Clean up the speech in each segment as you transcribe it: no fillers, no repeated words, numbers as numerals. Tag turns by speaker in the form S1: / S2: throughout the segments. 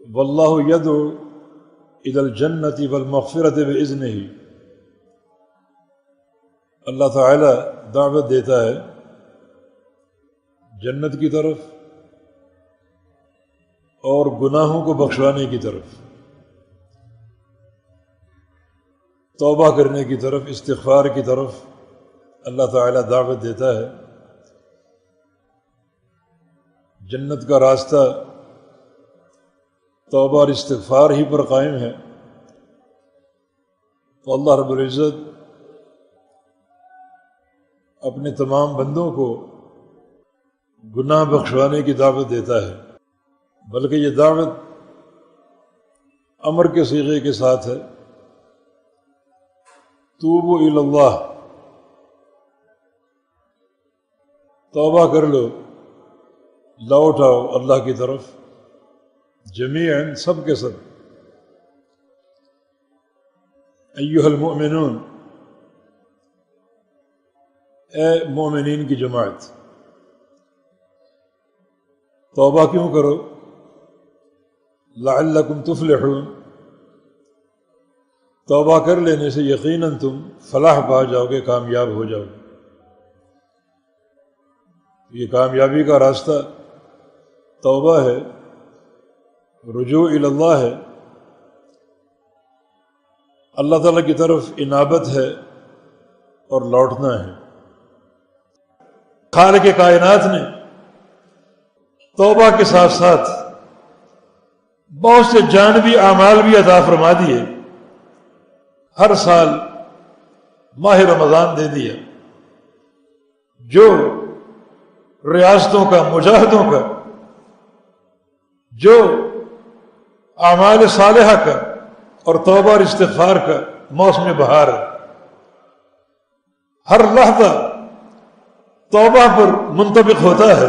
S1: واللہ یدعو الی الجنۃ والمغفرۃ باذنہ، اللہ تعالی دعوت دیتا ہے جنت کی طرف اور گناہوں کو بخشوانے کی طرف، توبہ کرنے کی طرف، استغفار کی طرف اللہ تعالی دعوت دیتا ہے۔ جنت کا راستہ توبہ اور استغفار ہی پر قائم ہے، تو اللہ رب العزت اپنے تمام بندوں کو گناہ بخشوانے کی دعوت دیتا ہے، بلکہ یہ دعوت امر کے صیغے کے ساتھ ہے، توبوا الی اللہ، توبہ کر لو، لوٹ آؤ اللہ کی طرف، جمیعاً سب کے سب۔ ایھا المؤمنون، اے مومنین کی جماعت، توبہ کیوں کرو؟ لعلکم تفلحون، توبہ کر لینے سے یقیناً تم فلاح پا جاؤ گے، کامیاب ہو جاؤ گے۔ یہ کامیابی کا راستہ توبہ ہے، رجوع الی اللہ ہے، اللہ تعالیٰ کی طرف انابت ہے اور لوٹنا ہے۔ خالق کائنات نے توبہ کے ساتھ ساتھ بہت سے جانبی اعمال بھی عطا فرما دیے۔ ہر سال ماہ رمضان دے دیا، جو ریاستوں کا، مجاہدوں کا، جو اعمال صالحہ کا اور توبہ اور استغفار کا موسم بہار ہے۔ ہر لحظہ توبہ پر منطبق ہوتا ہے۔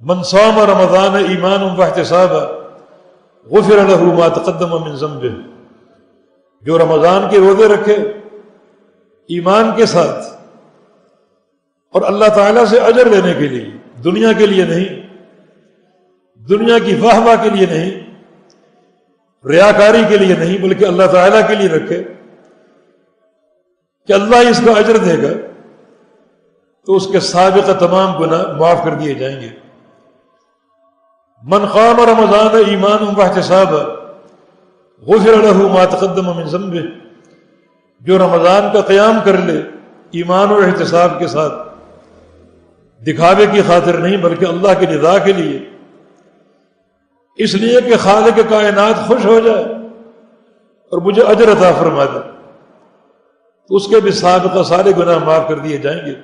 S1: من صام رمضان ایمانا واحتسابا غفر له ما تقدم من ذنبه، جو رمضان کے روزے رکھے ایمان کے ساتھ اور اللہ تعالیٰ سے اجر لینے کے لیے، دنیا کے لیے نہیں، دنیا کی واہ واہ کے لیے نہیں، ریاکاری کے لیے نہیں، بلکہ اللہ تعالیٰ کے لیے رکھے کہ اللہ اس کا اجر دے گا، تو اس کے سابقہ تمام گناہ معاف کر دیے جائیں گے۔ من قام رمضان ایمانا واحتسابا غفر له ما تقدم من ذنبه، جو رمضان کا قیام کر لے ایمان و احتساب کے ساتھ، دکھاوے کی خاطر نہیں بلکہ اللہ کی رضا کے لیے، اس لیے کہ خالق کائنات خوش ہو جائے اور مجھے اجر عطا فرما دے، تو اس کے بھی سابقہ سارے گناہ معاف کر دیے جائیں گے۔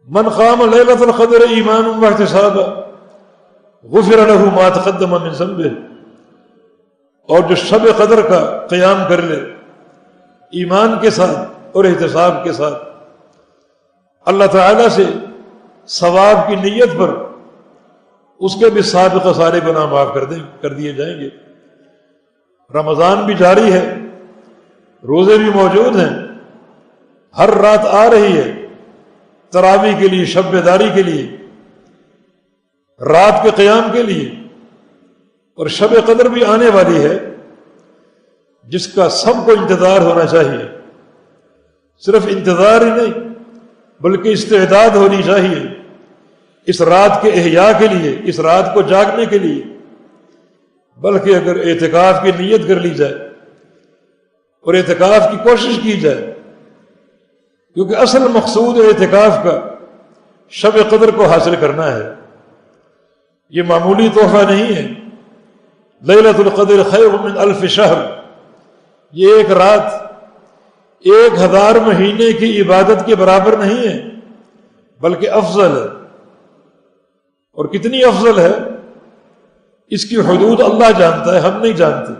S1: من قام لیلۃ القدر ایمانا واحتسابا غفر له ما تقدم من ذنبه، اور جو شب قدر کا قیام کر لے ایمان کے ساتھ اور احتساب کے ساتھ، اللہ تعالیٰ سے ثواب کی نیت پر، اس کے بھی سابقہ سارے گناہ معاف کر دیے جائیں گے۔ رمضان بھی جاری ہے، روزے بھی موجود ہیں، ہر رات آ رہی ہے تراویح کے لیے، شب بیداری کے لیے، رات کے قیام کے لیے، اور شب قدر بھی آنے والی ہے جس کا سب کو انتظار ہونا چاہیے۔ صرف انتظار ہی نہیں بلکہ استعداد ہونی چاہیے اس رات کے احیاء کے لیے، اس رات کو جاگنے کے لیے، بلکہ اگر اعتکاف کی نیت کر لی جائے اور اعتکاف کی کوشش کی جائے، کیونکہ اصل مقصود اعتکاف کا شب قدر کو حاصل کرنا ہے، یہ معمولی تحفہ نہیں ہے۔ لیلۃ القدر خیر من الف شہر، یہ ایک رات 1000 مہینے کی عبادت کے برابر نہیں ہے بلکہ افضل ہے، اور کتنی افضل ہے اس کی حدود اللہ جانتا ہے، ہم نہیں جانتے۔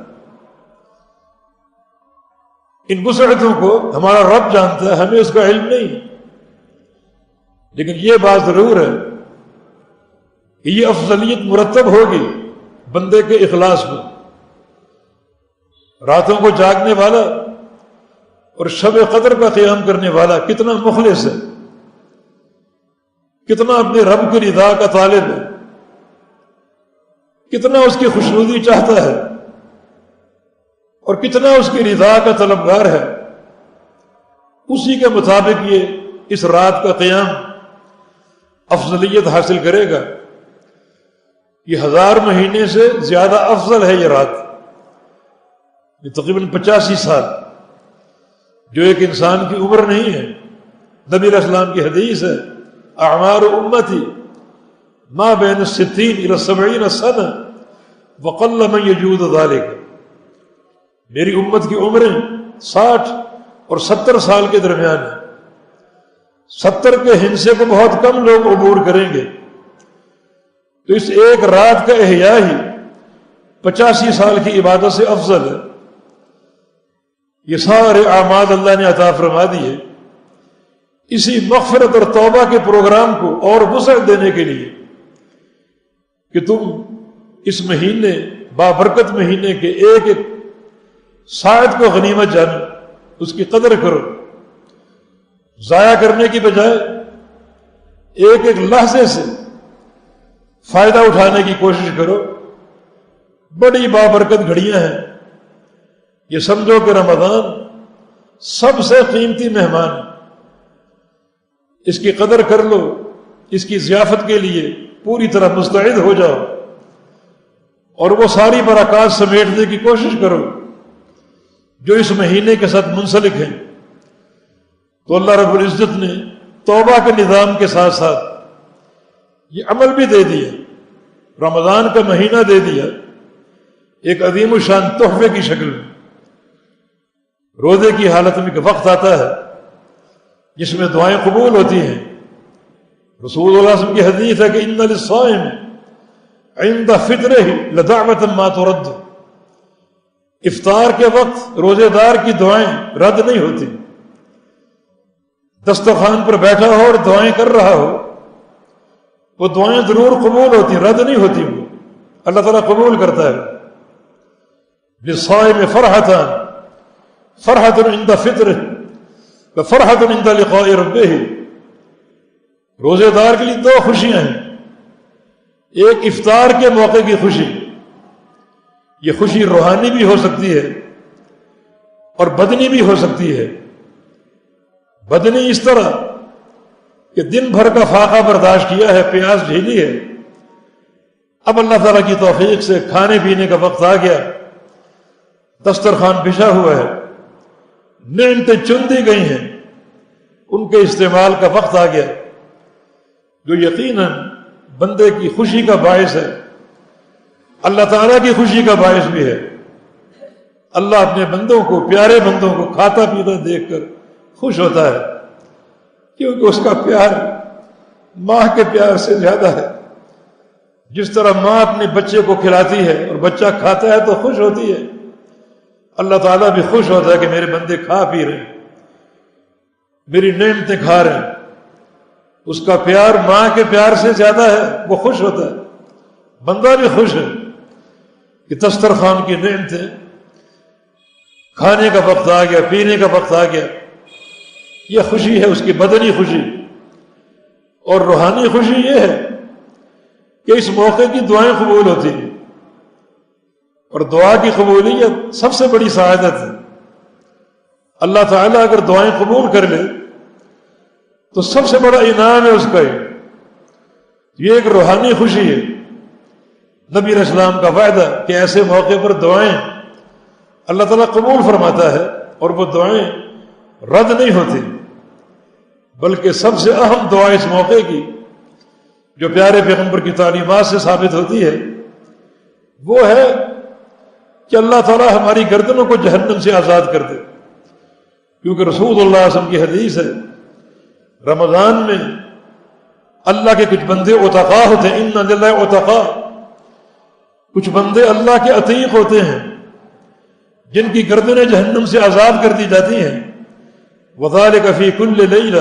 S1: ان وسعتوں کو ہمارا رب جانتا ہے، ہمیں اس کا علم نہیں، لیکن یہ بات ضرور ہے کہ یہ افضلیت مرتب ہوگی بندے کے اخلاص میں۔ راتوں کو جاگنے والا اور شب قدر کا قیام کرنے والا کتنا مخلص ہے، کتنا اپنے رب کی رضا کا طالب ہے، کتنا اس کی خوشنودی چاہتا ہے اور کتنا اس کی رضا کا طلبگار ہے، اسی کے مطابق یہ اس رات کا قیام افضلیت حاصل کرے گا۔ یہ 1000 مہینے سے زیادہ افضل ہے یہ رات، یہ تقریباً 85 سال، جو ایک انسان کی عمر نہیں ہے۔ نبی علیہ السلام کی حدیث ہے، اعمار امتی ما بین 60 الی 70 سنہ وقل من یجود ذلک، میری امت کی عمریں 60 اور 70 سال کے درمیان ہیں، 70 کے ہندسے کو بہت کم لوگ عبور کریں گے، تو اس ایک رات کا احیاء ہی 85 سال کی عبادت سے افضل ہے۔ یہ سارے اعمال اللہ نے عطا فرما دیے اسی مغفرت اور توبہ کے پروگرام کو اور وسعت دینے کے لیے کہ تم اس مہینے بابرکت مہینے کے ایک ایک ساعت کو غنیمت جانو، اس کی قدر کرو، ضائع کرنے کی بجائے ایک ایک لحظے سے فائدہ اٹھانے کی کوشش کرو۔ بڑی بابرکت گھڑیاں ہیں، یہ سمجھو کہ رمضان سب سے قیمتی مہمان ہے، اس کی قدر کر لو، اس کی ضیافت کے لیے پوری طرح مستعد ہو جاؤ اور وہ ساری برکات سمیٹنے کی کوشش کرو جو اس مہینے کے ساتھ منسلک ہیں۔ تو اللہ رب العزت نے توبہ کے نظام کے ساتھ ساتھ یہ عمل بھی دے دیا، رمضان کا مہینہ دے دیا ایک عظیم الشان تحفے کی شکل میں۔ روزے کی حالت میں ایک وقت آتا ہے جس میں دعائیں قبول ہوتی ہیں۔ رسول اللہ صلی اللہ علیہ وسلم کی حدیث ہے کہ ان للصائم عند فطرہ لدعوۃ ما ترد، افطار کے وقت روزے دار کی دعائیں رد نہیں ہوتی، دسترخوان پر بیٹھا ہو اور دعائیں کر رہا ہو وہ دعائیں ضرور قبول ہوتی، رد نہیں ہوتی، وہ اللہ تعالیٰ قبول کرتا ہے۔ للصائم فرحتان، فرحۃ عند فطرہ وفرحۃ عند لقاء ربہ، روزے دار کے لیے 2 خوشیاں ہیں، ایک افطار کے موقع کی خوشی، یہ خوشی روحانی بھی ہو سکتی ہے اور بدنی بھی ہو سکتی ہے۔ بدنی اس طرح کہ دن بھر کا فاقہ برداشت کیا ہے، پیاس جھیلی ہے، اب اللہ تعالیٰ کی توفیق سے کھانے پینے کا وقت آ گیا، دسترخوان بچھا ہوا ہے، نعمتیں چن دی گئی ہیں، ان کے استعمال کا وقت آ گیا، جو یقیناً بندے کی خوشی کا باعث ہے، اللہ تعالیٰ کی خوشی کا باعث بھی ہے۔ اللہ اپنے بندوں کو، پیارے بندوں کو کھاتا پیتا دیکھ کر خوش ہوتا ہے، کیونکہ اس کا پیار ماں کے پیار سے زیادہ ہے۔ جس طرح ماں اپنے بچے کو کھلاتی ہے اور بچہ کھاتا ہے تو خوش ہوتی ہے، اللہ تعالیٰ بھی خوش ہوتا ہے کہ میرے بندے کھا پی رہے ہیں، میری نعمتیں کھا رہے ہیں۔ اس کا پیار ماں کے پیار سے زیادہ ہے، وہ خوش ہوتا ہے، بندہ بھی خوش ہے کہ دسترخوان کی نعمتیں، کھانے کا وقت آ گیا، پینے کا وقت آ گیا، یہ خوشی ہے اس کی بدنی خوشی۔ اور روحانی خوشی یہ ہے کہ اس موقع کی دعائیں قبول ہوتی ہیں، اور دعا کی قبولیت سب سے بڑی سعادت ہے۔ اللہ تعالیٰ اگر دعائیں قبول کر لے تو سب سے بڑا انعام ہے اس کا، یہ ایک روحانی خوشی ہے۔ نبی علیہ السلام کا وعدہ کہ ایسے موقع پر دعائیں اللہ تعالیٰ قبول فرماتا ہے اور وہ دعائیں رد نہیں ہوتی، بلکہ سب سے اہم دعا اس موقع کی جو پیارے پیغمبر کی تعلیمات سے ثابت ہوتی ہے وہ ہے کہ اللہ تعالیٰ ہماری گردنوں کو جہنم سے آزاد کر دے، کیونکہ رسول اللہ صلی اللہ علیہ وسلم کی حدیث ہے رمضان میں اللہ کے کچھ بندے عتقاء ہوتے ہیں، ان للہ عتقاء، کچھ بندے اللہ کے عتیق ہوتے ہیں جن کی گردنیں جہنم سے آزاد کر دی جاتی ہیں۔ وذالک فی کل لیلہ،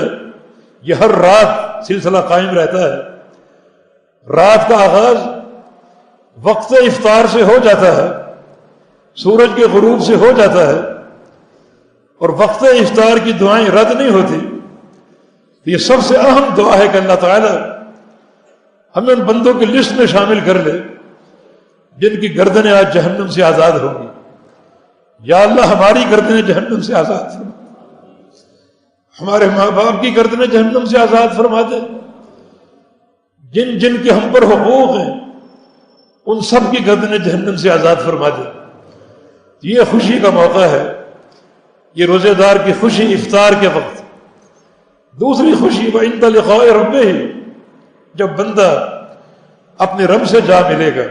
S1: یہ ہر رات سلسلہ قائم رہتا ہے۔ رات کا آغاز وقت افطار سے ہو جاتا ہے، سورج کے غروب سے ہو جاتا ہے، اور وقت افطار کی دعائیں رد نہیں ہوتی۔ یہ سب سے اہم دعا ہے کہ اللہ تعالیٰ ہمیں ان بندوں کی لسٹ میں شامل کر لے جن کی گردنیں آج جہنم سے آزاد ہوں گی. یا اللہ ہماری گردنیں جہنم سے آزاد فرما، ہمارے ماں باپ کی گردنیں جہنم سے آزاد فرما دے. جن جن کے ہم پر حقوق ہیں ان سب کی گردنیں جہنم سے آزاد فرما دے. یہ خوشی کا موقع ہے، یہ روزے دار کی خوشی افطار کے وقت. دوسری خوشی وعند لقاء ربہ، جب بندہ اپنے رب سے جا ملے گا،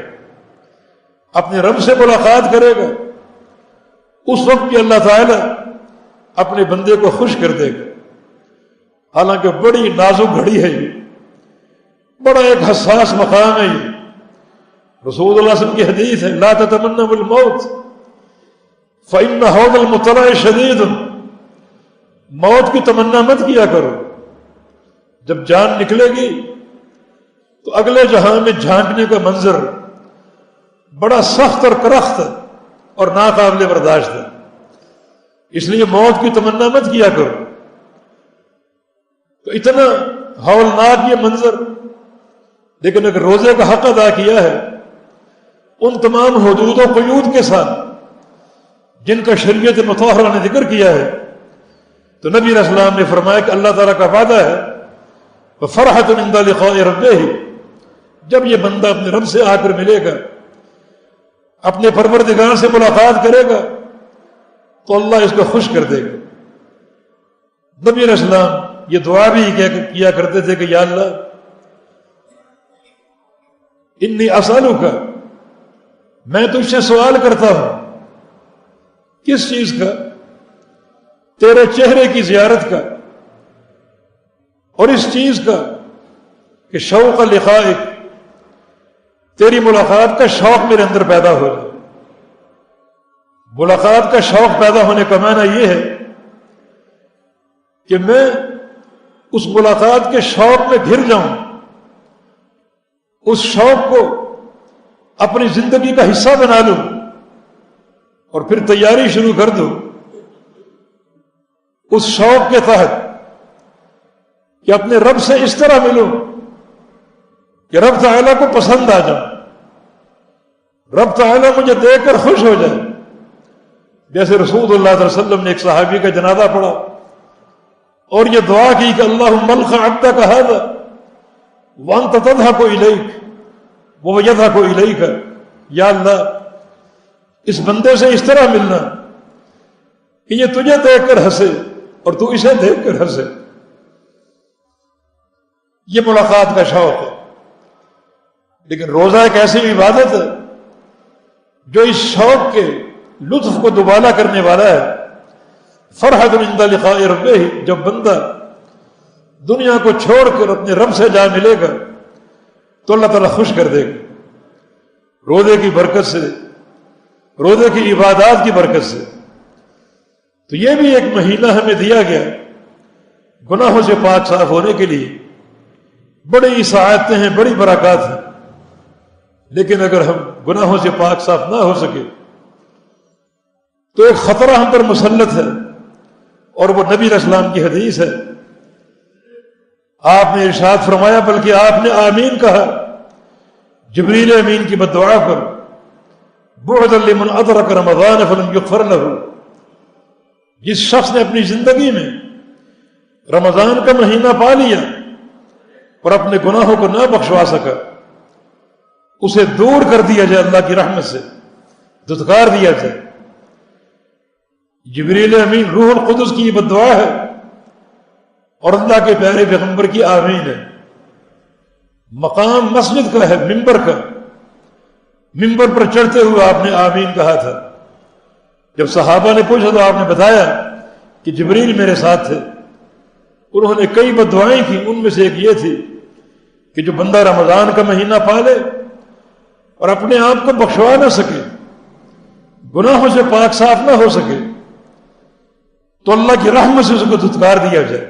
S1: اپنے رب سے ملاقات کرے گا، اس وقت بھی اللہ تعالی اپنے بندے کو خوش کر دے گا. حالانکہ بڑی نازک گھڑی ہے، یہ بڑا ایک حساس مقام ہے. یہ رسول اللہ صلی اللہ علیہ وسلم کی حدیث ہے، لا تتمنوا الموت فإن حوض المطلع شدید. موت کی تمنا مت کیا کرو، جب جان نکلے گی تو اگلے جہاں میں جھانکنے کا منظر بڑا سخت اور کرخت اور ناقابل برداشت ہے. اس لیے موت کی تمنا مت کیا کرو. تو اتنا ہولناک یہ منظر. لیکن اگر روزے کا حق ادا کیا ہے ان تمام حدود و قیود کے ساتھ جن کا شریعت مطہرہ نے ذکر کیا ہے، تو نبی علیہ السلام نے فرمایا کہ اللہ تعالیٰ کا وعدہ ہے وَفَرْحَةٌ عِنْدَ لِقَاءِ رَبِّهِ، جب یہ بندہ اپنے رب سے آ کر ملے گا، اپنے پروردگار سے ملاقات کرے گا، تو اللہ اس کو خوش کر دے گا. نبی علیہ السلام یہ دعا بھی کیا کرتے تھے کہ یا اللہ انی اسألک، میں تجھ سے سوال کرتا ہوں. کس چیز کا؟ تیرے چہرے کی زیارت کا، اور اس چیز کا کہ شوق لقائک، تیری ملاقات کا شوق میرے اندر پیدا ہو جائے. ملاقات کا شوق پیدا ہونے کا معنی یہ ہے کہ میں اس ملاقات کے شوق میں گھر جاؤں، اس شوق کو اپنی زندگی کا حصہ بنا لوں، اور پھر تیاری شروع کر دوں اس شوق کے تحت کہ اپنے رب سے اس طرح ملوں کہ رب تعالیٰ کو پسند آ جاؤں، رب تعالیٰ مجھے دیکھ کر خوش ہو جائے. جیسے رسول اللہ صلی اللہ علیہ وسلم نے ایک صحابی کا جنازہ پڑھا اور یہ دعا کی کہ اللہم الق عبدک ھذا وانت تضحک الیک وہو یضحک الیک. یا اللہ اس بندے سے اس طرح ملنا کہ یہ تجھے دیکھ کر ہنسے اور تو اسے دیکھ کر ہنسے. یہ ملاقات کا شوق ہے. لیکن روزہ ایک ایسی عبادت ہے جو اس شوق کے لطف کو دوبالا کرنے والا ہے. فرحۃ عند لقاء ربہ، جب بندہ دنیا کو چھوڑ کر اپنے رب سے جا ملے گا تو اللہ تعالیٰ خوش کر دے گا. روزے کی برکت سے، روزے کی عبادات کی برکت سے. تو یہ بھی ایک مہینہ ہمیں دیا گیا گناہوں سے پاک صاف ہونے کے لیے. بڑی سعادتیں ہیں، بڑی برکات ہیں. لیکن اگر ہم گناہوں سے پاک صاف نہ ہو سکے تو ایک خطرہ ہم پر مسلط ہے، اور وہ نبی علیہ السلام کی حدیث ہے. آپ نے ارشاد فرمایا، بلکہ آپ نے آمین کہا جبریل امین کی بددعا پر، بعدا لمن ادرک رمضان فلم یغفر لہ. جس شخص نے اپنی زندگی میں رمضان کا مہینہ پا لیا اور اپنے گناہوں کو نہ بخشوا سکا، اسے دور کر دیا جائے اللہ کی رحمت سے، دھتکار دیا جائے. جبریل امین روح القدس کی یہ بددعا ہے اور اللہ کے پیارے پیغمبر کی آمین ہے. مقام مسجد کا ہے، منبر کا. منبر پر چڑھتے ہوئے آپ نے آمین کہا تھا. جب صحابہ نے پوچھا تو آپ نے بتایا کہ جبریل میرے ساتھ تھے. انہوں نے کئی بددعائیں کی، ان میں سے ایک یہ تھی کہ جو بندہ رمضان کا مہینہ پالے اور اپنے آپ کو بخشوا نہ سکے، گناہوں سے پاک صاف نہ ہو سکے، تو اللہ کی رحمت سے اس کو دھتکار دیا جائے.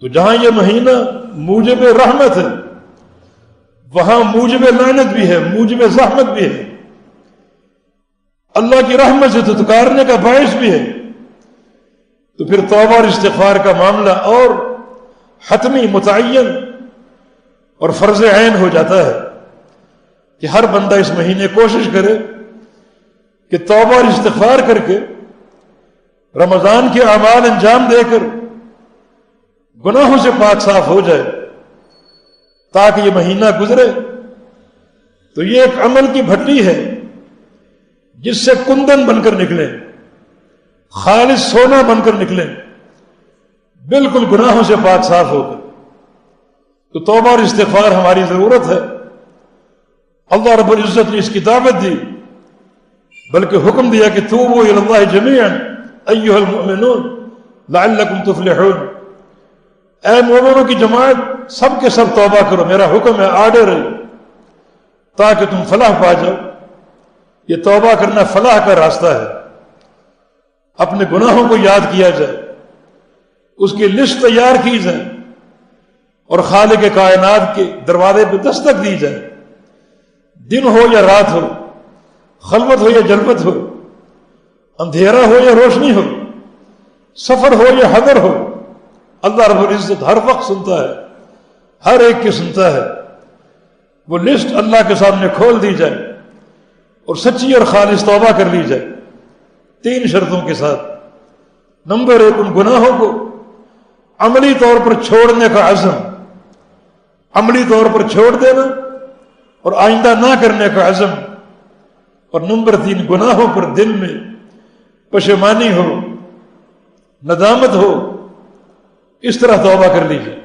S1: تو جہاں یہ مہینہ موجب رحمت ہے وہاں موجب لعنت بھی ہے، موجب زحمت بھی ہے، اللہ کی رحمت سے دھتکارنے کا باعث بھی ہے. تو پھر توبہ اور استغفار کا معاملہ اور حتمی، متعین اور فرض عین ہو جاتا ہے. کہ ہر بندہ اس مہینے کوشش کرے کہ توبہ اور استغفار کر کے رمضان کے اعمال انجام دے کر گناہوں سے پاک صاف ہو جائے، تاکہ یہ مہینہ گزرے تو یہ ایک عمل کی بھٹی ہے جس سے کندن بن کر نکلیں، خالص سونا بن کر نکلیں، بالکل گناہوں سے پاک صاف ہو کر۔ تو توبہ اور استغفار ہماری ضرورت ہے۔ اللہ رب العزت نے اس کی دعوت دی، بلکہ حکم دیا کہ توبوا الی اللہ جمیعا ایھا المؤمنون لعلکم تفلحون، اے مومنوں کی جماعت سب کے سب توبہ کرو، میرا حکم ہے، آرڈر ہے، تاکہ تم فلاح پا جاؤ۔ یہ توبہ کرنا فلاح کا راستہ ہے۔ اپنے گناہوں کو یاد کیا جائے، اس کی لسٹ تیار کی جائے، اور خالق کائنات کے دروازے پہ دستک دی جائے، دن ہو یا رات ہو، خلوت ہو یا جلوت ہو، اندھیرا ہو یا روشنی ہو، سفر ہو یا حضر ہو، اللہ رب العزت ہر وقت سنتا ہے، ہر ایک کی سنتا ہے۔ وہ لسٹ اللہ کے سامنے کھول دی جائے اور سچی اور خالص توبہ کر لی جائے، 3 شرطوں کے ساتھ۔ نمبر 1، ان گناہوں کو عملی طور پر چھوڑنے کا عزم، عملی طور پر چھوڑ دینا اور آئندہ نہ کرنے کا عزم۔ اور نمبر 3، گناہوں پر دل میں پشیمانی ہو، ندامت ہو، اس طرح توبہ کر لیجیے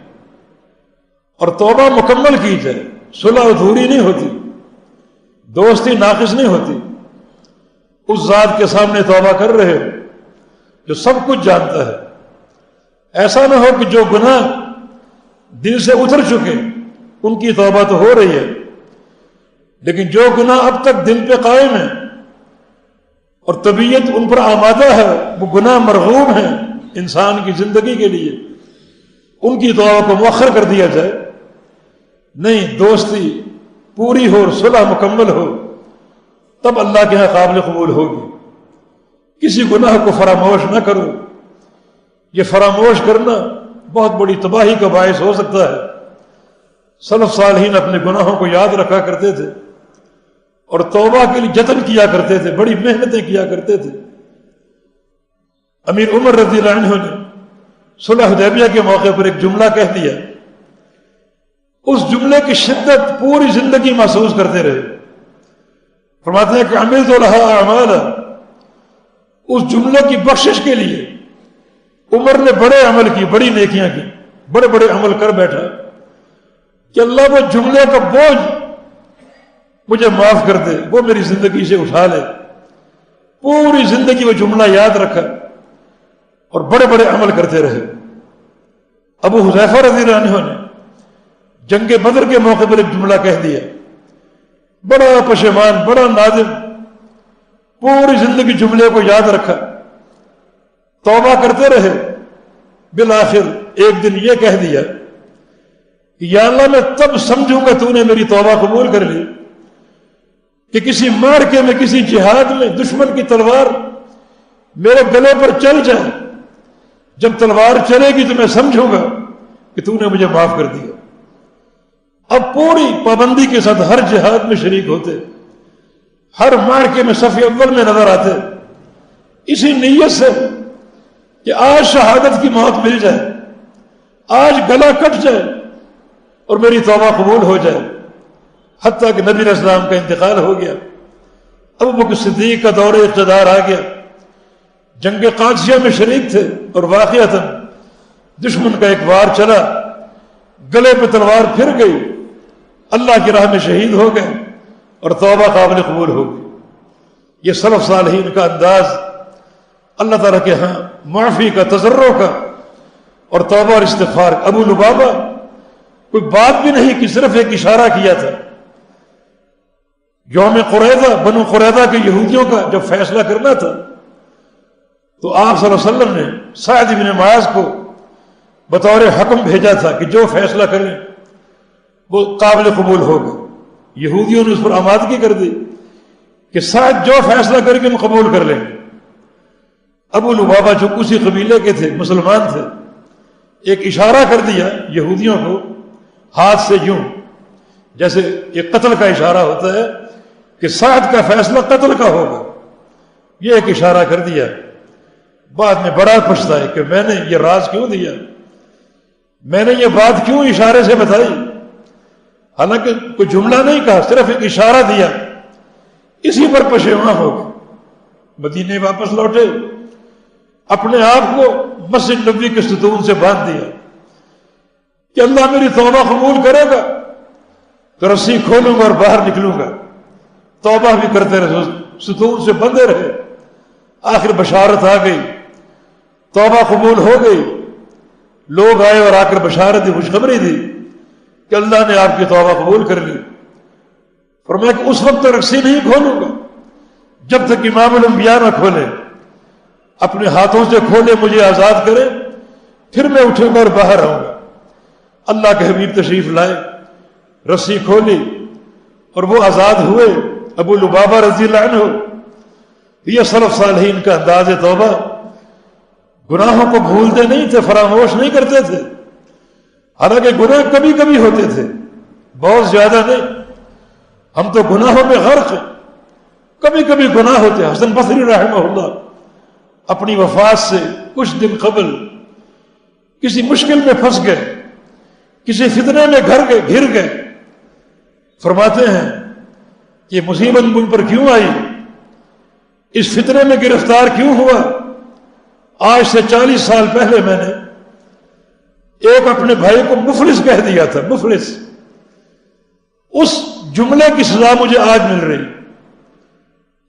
S1: اور توبہ مکمل کی جائے۔ صلح ادھوری نہیں ہوتی، دوستی ناقص نہیں ہوتی۔ اس ذات کے سامنے توبہ کر رہے ہو جو سب کچھ جانتا ہے۔ ایسا نہ ہو کہ جو گناہ دل سے اتر چکے ان کی توبہ تو ہو رہی ہے، لیکن جو گناہ اب تک دل پہ قائم ہے اور طبیعت ان پر آمادہ ہے، وہ گناہ مرغوب ہیں انسان کی زندگی کے لیے، ان کی توبہ کو مؤخر کر دیا جائے۔ نہیں، دوستی پوری ہو، صلح مکمل ہو، تب اللہ کے ہاں قابل قبول ہوگی۔ کسی گناہ کو فراموش نہ کرو، یہ فراموش کرنا بہت بڑی تباہی کا باعث ہو سکتا ہے۔ سلف صالحین اپنے گناہوں کو یاد رکھا کرتے تھے اور توبہ کے لیے جتن کیا کرتے تھے، بڑی محنتیں کیا کرتے تھے۔ امیر عمر رضی اللہ عنہ نے صلح حدیبیہ کے موقع پر ایک جملہ کہہ دیا، اس جملے کی شدت پوری زندگی محسوس کرتے رہے۔ فرماتے ہیں کہ عملت لها اعمالا، اس جملے کی بخشش کے لیے عمر نے بڑے عمل کی، بڑی نیکیاں کی، بڑے بڑے عمل کر بیٹھا کہ اللہ وہ جملے کا بوجھ مجھے معاف کر دے، وہ میری زندگی سے اٹھا لے۔ پوری زندگی وہ جملہ یاد رکھا اور بڑے بڑے عمل کرتے رہے۔ ابو حذیفہ رضی اللہ عنہ نے جنگ بدر کے موقع پر ایک جملہ کہہ دیا، بڑا پشیمان، بڑا نادم، پوری زندگی جملے کو یاد رکھا، توبہ کرتے رہے، بالآخر ایک دن یہ کہہ دیا کہ یا اللہ میں تب سمجھوں گا تو نے میری توبہ قبول کر لی کہ کسی معرکے میں، کسی جہاد میں دشمن کی تلوار میرے گلے پر چل جائے، جب تلوار چلے گی تو میں سمجھوں گا کہ تو نے مجھے معاف کر دیا۔ اب پوری پابندی کے ساتھ ہر جہاد میں شریک ہوتے، ہر معرکے میں صف اول میں نظر آتے، اسی نیت سے کہ آج شہادت کی موت مل جائے، آج گلا کٹ جائے اور میری توبہ قبول ہو جائے۔ حتیٰ کہ نبی علیہ السلام کا انتقال ہو گیا، ابو بکر صدیق کا دور اقتدار آ گیا، جنگ قادسیہ میں شریک تھے اور واقعتاً دشمن کا ایک وار چلا، گلے پہ تلوار پھر گئی، اللہ کی راہ میں شہید ہو گئے اور توبہ قابل قبول ہو گئی۔ یہ سلف صالحین کا انداز اللہ تعالیٰ کے ہاں معافی کا، تضرع کا اور توبہ اور استغفار۔ ابو لبابہ کوئی بات بھی نہیں کہ صرف ایک اشارہ کیا تھا۔ یوم قریظہ، بنو قریظہ کے یہودیوں کا جب فیصلہ کرنا تھا تو آپ صلی اللہ علیہ وسلم نے سعد بن معاذ کو بطور حکم بھیجا تھا کہ جو فیصلہ کریں وہ قابل قبول ہوگا۔ یہودیوں نے اس پر آمادگی کر دی کہ سعد جو فیصلہ کریں گے ہم قبول کر لیں گے۔ ابو لبابہ جو اسی قبیلے کے تھے، مسلمان تھے، ایک اشارہ کر دیا یہودیوں کو ہاتھ سے یوں، جیسے ایک قتل کا اشارہ ہوتا ہے کہ سعد کا فیصلہ قتل کا ہوگا، یہ ایک اشارہ کر دیا۔ بعد میں بڑا پچھتا ہے کہ میں نے یہ راز کیوں دیا، میں نے یہ بات کیوں اشارے سے بتائی، حالانکہ کوئی جملہ نہیں کہا، صرف ایک اشارہ دیا، اسی پر پشیماں ہو گئے۔ مدینے واپس لوٹے، اپنے آپ کو مسجد نبوی کے ستون سے باندھ دیا کہ اللہ میری توبہ قبول کرے گا تو رسی کھولوں گا اور باہر نکلوں گا۔ توبہ بھی کرتے رہے، ستون سے بندھے رہے، آخر بشارت آ گئی، توبہ قبول ہو گئی۔ لوگ آئے اور آ کر بشارت دی، خوشخبری دی کہ اللہ نے آپ کی توبہ قبول کر لی۔ فرمایا کہ اس وقت تک رسی نہیں کھولوں گا جب تک امام الانبیاء نہ کھولے، اپنے ہاتھوں سے کھولے مجھے آزاد کرے، پھر میں اٹھوں گا اور باہر آؤں گا۔ اللہ کے حبیب تشریف لائے، رسی کھولی اور وہ آزاد ہوئے۔ ابو لبابہ رضی اللہ عنہ، یہ سلف صالحین کا انداز توبہ، گناہوں کو بھولتے نہیں تھے، فراموش نہیں کرتے تھے، حالانکہ گناہ کبھی کبھی ہوتے تھے، بہت زیادہ نہیں۔ ہم تو گناہوں میں غرق ہیں، کبھی کبھی گناہ ہوتے ہیں۔ حسن بصری رحمہ اللہ اپنی وفات سے کچھ دن قبل کسی مشکل میں پھنس گئے، کسی فتنے میں گھر گئے، فرماتے ہیں کہ مصیبت مجھ پر کیوں آئی، اس فتنے میں گرفتار کیوں ہوا؟ آج سے 40 سال پہلے میں نے ایک اپنے بھائی کو مفلس کہہ دیا تھا، مفلس۔ اس جملے کی سزا مجھے آج مل رہی۔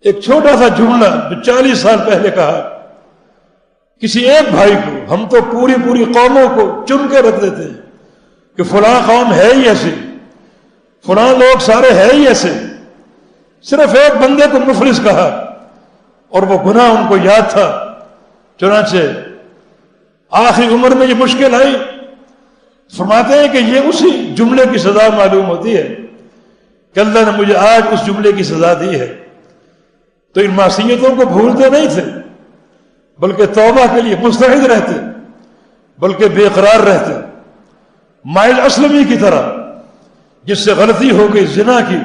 S1: ایک چھوٹا سا جملہ جو 40 سال پہلے کہا کسی ایک بھائی کو، ہم تو پوری قوموں کو چن کے رکھ دیتے ہیں کہ فلاں قوم ہے ہی ایسی، فلاں لوگ سارے ہے ہی ایسے، صرف ایک بندے کو مفلس کہا اور وہ گناہ ان کو یاد تھا۔ چنانچہ آخری عمر میں یہ مشکل آئی، فرماتے ہیں کہ یہ اسی جملے کی سزا معلوم ہوتی ہے کہ اللہ نے مجھے آج اس جملے کی سزا دی ہے۔ تو ان معصیتوں کو بھولتے نہیں تھے، بلکہ توبہ کے لیے مستعد رہتے، بلکہ بے قرار رہتے۔ مائل اسلمی کی طرح، جس سے غلطی ہو گئی زنا کی،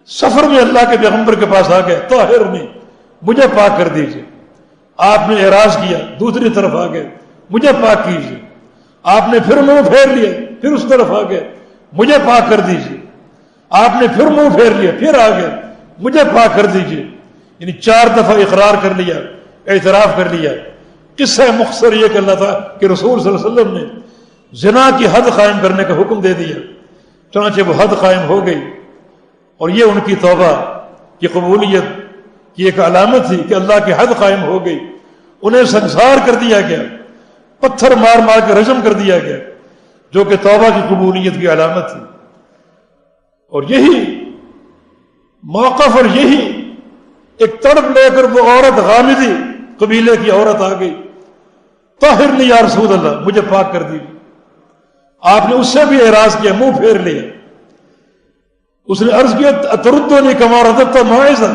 S1: سفر میں اللہ کے پیغمبر کے پاس آ گئے، طاہرنی، مجھے پاک کر دیجئے۔ آپ نے اعراض کیا، دوسری طرف آ گئے، مجھے پاک کیجئے۔ آپ نے پھر منہ پھیر لیا، پھر اس طرف آ گئے، مجھے پاک کر دیجئے۔ آپ نے پھر منہ پھیر لیا، پھر آ گئے، مجھے پاک کر دیجئے۔ یعنی 4 دفعہ اقرار کر لیا، اعتراف کر لیا۔ قصہ مختصر یہ کہ اللہ تعالیٰ کہ رسول صلی اللہ علیہ وسلم نے زنا کی حد قائم کرنے کا حکم دے دیا، چنانچہ وہ حد قائم ہو گئی، اور یہ ان کی توبہ کی قبولیت کی ایک علامت تھی کہ اللہ کی حد قائم ہو گئی۔ انہیں سنسار کر دیا گیا، پتھر مار مار کے رجم کر دیا گیا، جو کہ توبہ کی قبولیت کی علامت تھی۔ اور یہی موقف اور یہی ایک تڑپ لے کر وہ عورت غامدی قبیلے کی عورت آ گئی، طاہرنی یا رسول اللہ، مجھے پاک کر دیجیے۔ آپ نے اس سے بھی اعراض کیا، منہ پھیر لیا۔ اس نے عرض کیا اتردنی کما رددت معاذا،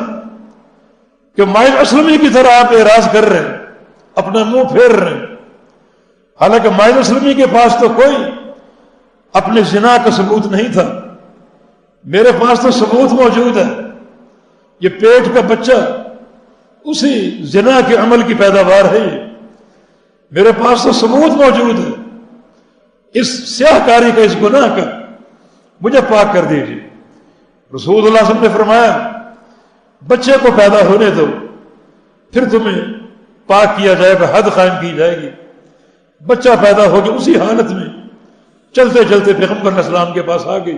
S1: کہ معاذ اسلمی کی طرح آپ اعراض کر رہے ہیں، اپنا منہ پھیر رہے ہیں، حالانکہ معاذ اسلمی کے پاس تو کوئی اپنے زنا کا ثبوت نہیں تھا، میرے پاس تو ثبوت موجود ہے، یہ پیٹ کا بچہ اسی زنا کے عمل کی پیداوار ہے، یہ میرے پاس تو ثبوت موجود ہے اس سیاہ کاری کا، اس گناہ کا، مجھے پاک کر دیجیے۔ رسول اللہ صلی اللہ علیہ وسلم نے فرمایا بچے کو پیدا ہونے دو، پھر تمہیں پاک کیا جائے گا، حد قائم کی جائے گی۔ بچہ پیدا ہو گیا، اسی حالت میں چلتے چلتے پیغمبر علیہ السلام کے پاس آ گئی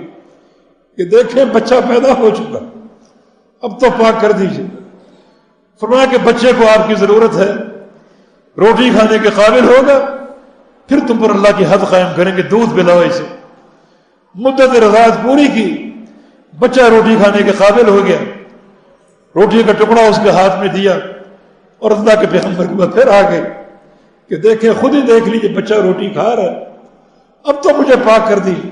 S1: کہ دیکھیں بچہ پیدا ہو چکا، اب تو پاک کر دیجیے۔ فرمایا کہ بچے کو آپ کی ضرورت ہے، روٹی کھانے کے قابل ہوگا، پھر تم پر اللہ کی حد قائم کریں گے، دودھ پلاؤ اسے۔ مدت رضاعت پوری کی، بچہ روٹی کھانے کے قابل ہو گیا، روٹی کا ٹکڑا اس کے ہاتھ میں دیا، اور اللہ کے پیغمبر کے بعد پھر آ گئے کہ دیکھیں، خود ہی دیکھ لیجیے بچہ روٹی کھا رہا ہے، اب تو مجھے پاک کر دیجیے۔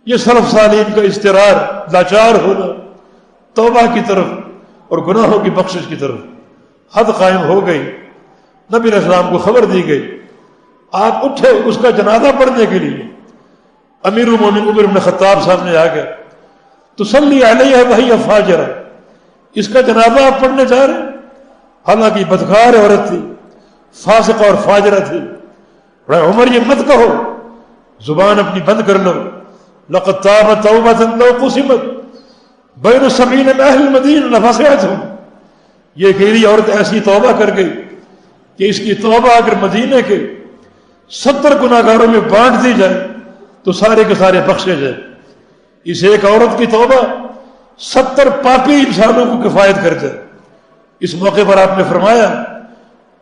S1: یہ سلف صالحین کا اضطرار، لاچار ہونا توبہ کی طرف اور گناہوں کی بخشش کی طرف۔ حد قائم ہو گئی، نبی علیہ السلام کو خبر دی گئی، آپ اٹھے اس کا جنازہ پڑھنے کے لیے، امیر المومنین عمر بن خطاب صاحب نے آ گیا تصلی علیہ وہی فاجرہ، اس کا جنازہ آپ پڑھنے جا رہے ہیں، حالانکہ بدکار عورت تھی، فاسقہ اور فاجرہ تھی۔ عمر یہ مت کہو، زبان اپنی بند کر لو۔ لقد تابت توبۃ لو قسمت بین 70 من اہل المدینہ لفسعتهم، یہ اکیلی عورت ایسی توبہ کر گئی کہ اس کی توبہ اگر مدینے کے 70 گناہگاروں میں بانٹ دی جائے تو سارے کے سارے بخشے جائے۔ اس ایک عورت کی توبہ 70 پاپی انسانوں کو کفایت کر جائے۔ اس موقع پر آپ نے فرمایا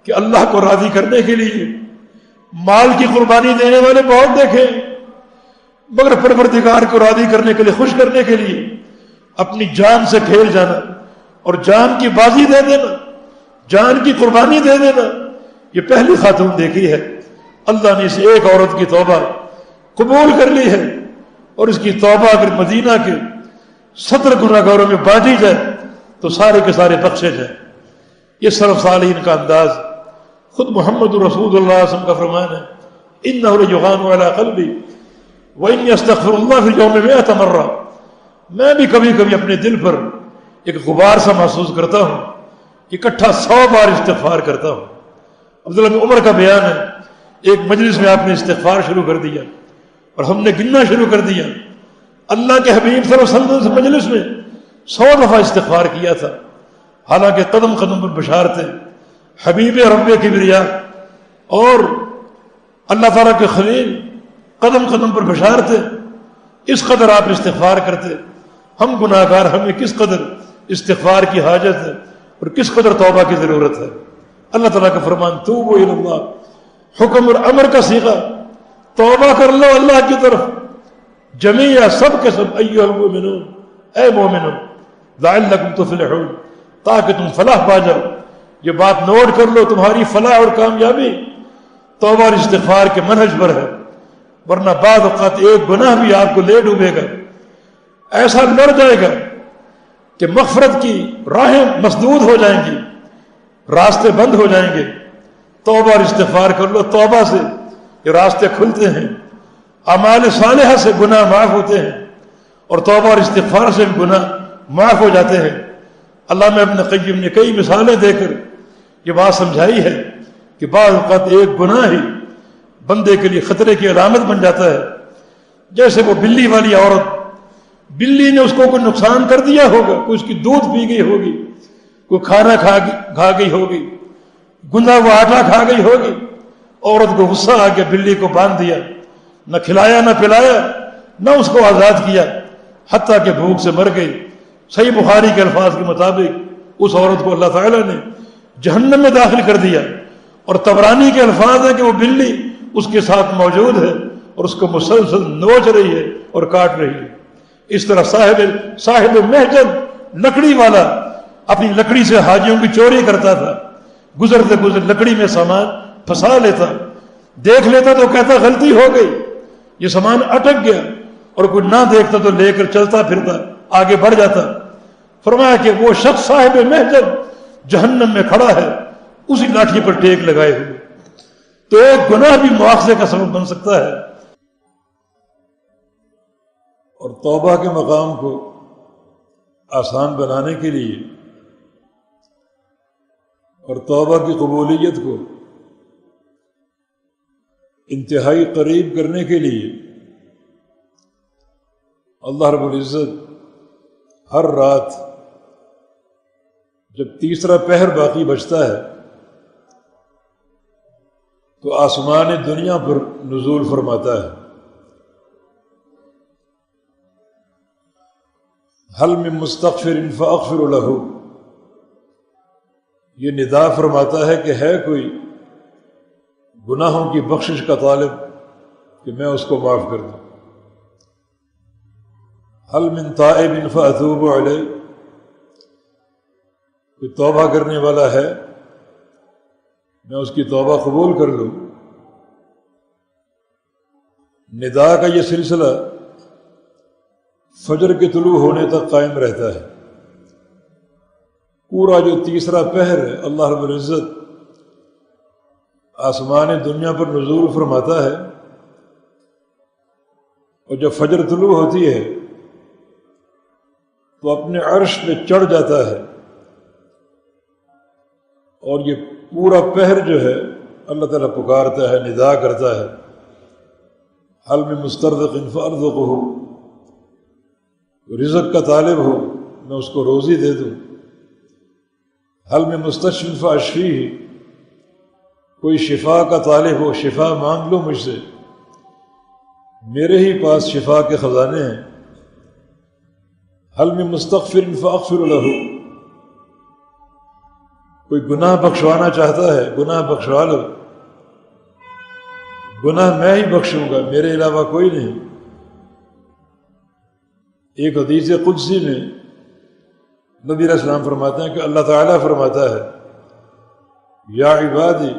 S1: کہ اللہ کو راضی کرنے کے لیے مال کی قربانی دینے والے بہت دیکھے، مگر پروردگار کو راضی کرنے کے لیے، خوش کرنے کے لیے اپنی جان سے کھیل جانا اور جان کی بازی دے دینا، جان کی قربانی دے دینا، یہ پہلی خاتون دیکھی ہے۔ اللہ نے اس ایک عورت کی توبہ قبول کر لی ہے، اور اس کی توبہ اگر مدینہ کے 70 گناہگاروں میں بانٹی جائے تو سارے کے سارے بخشے جائیں۔ یہ سلف صالحین کا انداز، خود محمد رسول اللہ صلی اللہ علیہ وسلم کا فرمان ہے انہ لیغان علی قلبی وانی استغفر اللہ فی اليوم 100 مرہ، میں بھی کبھی کبھی اپنے دل پر ایک غبار سا محسوس کرتا ہوں، اکٹھا 100 بار استغفار کرتا ہوں۔ عبداللہ بن عمر کا بیان ہے، ایک مجلس میں آپ نے استغفار شروع کر دیا اور ہم نے گننا شروع کر دیا۔ اللہ کے حبیب صلی اللہ علیہ وسلم سے مجلس میں 100 دفعہ استغفار کیا تھا، حالانکہ قدم قدم پر بشارتیں، حبیب رب کبریا اور اللہ تعالیٰ کے خلیل قدم قدم پر بشارتیں، اس قدر آپ استغفار کرتے۔ ہم گناہگار، ہمیں کس قدر استغفار کی حاجت ہے اور کس قدر توبہ کی ضرورت ہے۔ اللہ تعالیٰ کا فرمان توبوا الی اللہ، حکم اور امر کا صیغہ، توبہ کر لو اللہ کی طرف، جمیعا سب کے سب، ایھا المؤمنون، اے مومنون، لعلکم تفلحون، تاکہ تم فلاح پا جاؤ۔ یہ بات نوٹ کر لو، تمہاری فلاح اور کامیابی توبہ اور استغفار کے منہج پر ہے، ورنہ بعض اوقات ایک گناہ بھی آپ کو لے ڈوبے گا، ایسا لڑ جائے گا کہ مغفرت کی راہیں مسدود ہو جائیں گی، راستے بند ہو جائیں گے۔ توبہ اور استغفار کر لو، توبہ سے یہ راستے کھلتے ہیں، اعمال صالحہ سے گناہ معاف ہوتے ہیں، اور توبہ اور استغفار سے گناہ معاف ہو جاتے ہیں۔ علامہ ابن قیم نے کئی مثالیں دے کر یہ بات سمجھائی ہے کہ بعض اوقات ایک گناہ ہی بندے کے لیے خطرے کی علامت بن جاتا ہے۔ جیسے وہ بلی والی عورت، بلی نے اس کو کوئی نقصان کر دیا ہوگا، کوئی اس کی دودھ پی گئی ہوگی، کوئی کھانا کھا گئی ہوگی، گندا ہوا آٹا کھا گئی ہوگی، عورت کو غصہ آ گیا، بلی کو باندھ دیا، نہ کھلایا نہ پلایا، نہ اس کو آزاد کیا، حتیٰ کہ بھوک سے مر گئی۔ صحیح بخاری کے الفاظ کے مطابق اس عورت کو اللہ تعالیٰ نے جہنم میں داخل کر دیا، اور طبرانی کے الفاظ ہیں کہ وہ بلی اس کے ساتھ موجود ہے اور اس کو مسلسل نوچ رہی ہے اور کاٹ رہی ہے۔ اس طرح صاحب محجن، لکڑی والا، اپنی لکڑی سے حاجیوں کی چوری کرتا تھا، گزرتے گزرتے لکڑی میں سامان پھنسا لیتا، دیکھ لیتا تو کہتا غلطی ہو گئی، یہ سامان اٹک گیا، اور کوئی نہ دیکھتا تو لے کر چلتا پھرتا آگے بڑھ جاتا۔ فرمایا کہ وہ شخص صاحب محجن جہنم میں کھڑا ہے اسی لاٹھی پر ٹیک لگائے ہوئے۔ تو ایک گناہ بھی مواخذے کا سبب بن سکتا ہے۔ اور توبہ کے مقام کو آسان بنانے کے لیے اور توبہ کی قبولیت کو انتہائی قریب کرنے کے لیے اللہ رب العزت ہر رات جب تیسرا پہر باقی بچتا ہے تو آسمان دنیا پر نزول فرماتا ہے۔ حل من مستغفر فاغفر له، یہ ندا فرماتا ہے کہ ہے کوئی گناہوں کی بخشش کا طالب کہ میں اس کو معاف کر دوں۔ حل من تائب فاتوب علیہ، کوئی توبہ کرنے والا ہے میں اس کی توبہ قبول کر لوں۔ ندا کا یہ سلسلہ فجر کے طلوع ہونے تک قائم رہتا ہے۔ پورا جو تیسرا پہر ہے اللہ رب العزت آسمان دنیا پر نزول فرماتا ہے، اور جب فجر طلوع ہوتی ہے تو اپنے عرش پہ چڑھ جاتا ہے، اور یہ پورا پہر جو ہے اللہ تعالیٰ پکارتا ہے، ندا کرتا ہے، حل من مسترزق فارزقہ، رزق کا طالب ہو میں اس کو روزی دے دوں، حل من مستشفی فاشفیہ، کوئی شفا کا طالب ہو شفا مانگ لو مجھ سے، میرے ہی پاس شفا کے خزانے ہیں، حل من مستغفر فاغفر لہ، کوئی گناہ بخشوانا چاہتا ہے گناہ بخشوا لو، گناہ میں ہی بخشوں گا، میرے علاوہ کوئی نہیں۔ ایک حدیث قدسی میں نبی علیہ السلام فرماتے ہیں کہ اللہ تعالیٰ فرماتا ہے، یا عبادی